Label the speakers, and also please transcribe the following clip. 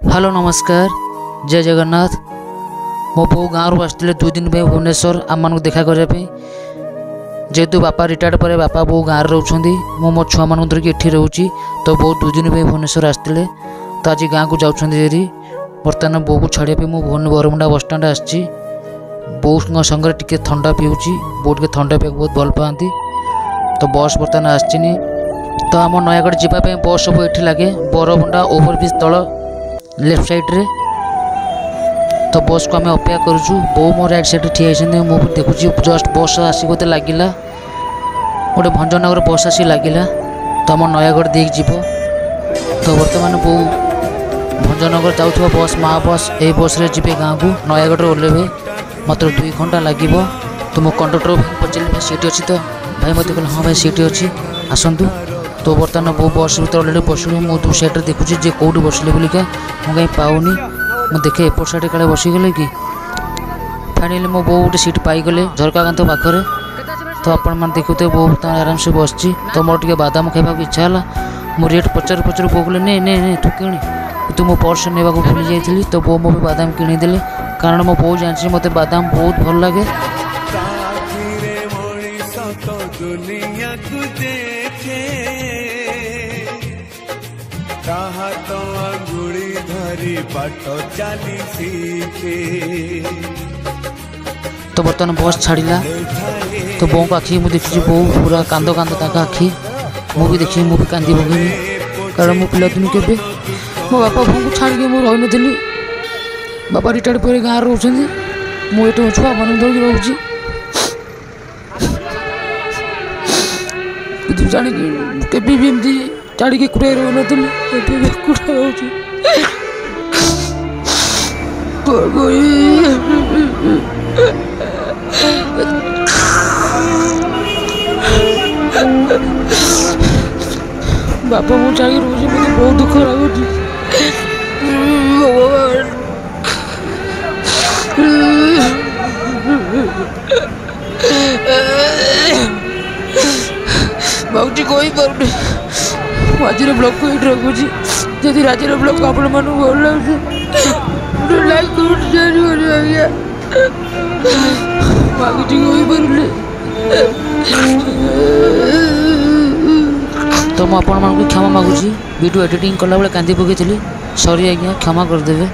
Speaker 1: Hello नमस्कार जय जगन्नाथ। मो बो गाँव आसते 2 दिन पे भुवनेश्वर आम मानक देखा करने जेहेतु बापा रिटायर्ड पर बापा बो गाँव रोचे मो मो छुआ मान धरिकी एठी रोची तो बो 2 दिन पे भुवनेश्वर आसते तो आज गाँव को जाऊँगी। बर्तमान बो को छाड़िया मुझे बरमुंडा बस स्टाण्ड आसी बो संगे टिके थंडा पीऊँगी। बो टे थंडा पीक बहुत भल पाती तो बस बर्तमान आसनी तो आम नयागढ़ जावाई बस सब ये लगे बरमुंडा ओवरब्रिज तल लेफ्ट साइड रे तो बस को आम अपेक्षा करुचु। बो मोर राइट साइड ठिया मुझे देखुची जस्ट बस आसी बोते लगिला गोटे भंजनगर बस आसी लगिला तो आम नयागढ़ देख जीव तो बर्तमान बो भंजनगर जाऊँ बस माँ बस यही बस रे जी गाँव को नयागढ़ ओह्लेबे मात्र 2 घंटा लगे तो मो कंडक्टर भाई पचारि भाई सीट अच्छी तो भाई मत कहले हाँ भाई सीट अच्छी आसतु तो बर्तमान बो बस भर अलरेडी बसलु मो 2 साइड देखुची जे कौटी बसले बोलिका मुझे कहीं पाऊनी मुझे देखे एपट साइड काले बसीगले कि फाइनाली मो बो गोटे सीट पाईगले झरका कांथ पाखरे तो आपण मैंने देखुते बो आराम से बसची तो मोर टे बादाम खाइबा इच्छा है मो रेट पचार पचार बो कहले ने ने तू किणी तू मो पर्स ने भूली जाइली तो बो मो बादाम किणीदेले कारण मो बो जानी मत बादाम बहुत भल लगे। तो बर्तमान बस छाड़ा तो बो आखि मुझे देखी बो पूरा कांद कांद तक आखि मुझे देखी मुझे कांदी पकेनी कारण मो पिला दिन के मो बापा बों को छाड़ी मुझे रही नी बापा रिटायर्ड पर गाँव रोचे मुझे छुआ मान धरिक रोची जाणी के एमती छाड़ी कुड़े रही रोची बापा मो छाड़ी रोचे मुझे बहुत दुख लगुच भाजी कही पारे राजर ब्लॉग को ये रखुची जदि राजर ब्लॉग आपण मन भल लगे लाइक कमेंट शेयर करिए भाजी कही पारे तो मुझे क्षमा मागुची वीडियो एडिटिंग कला बेले कांदी पकई सॉरी आज्ञा क्षमा करदेवे।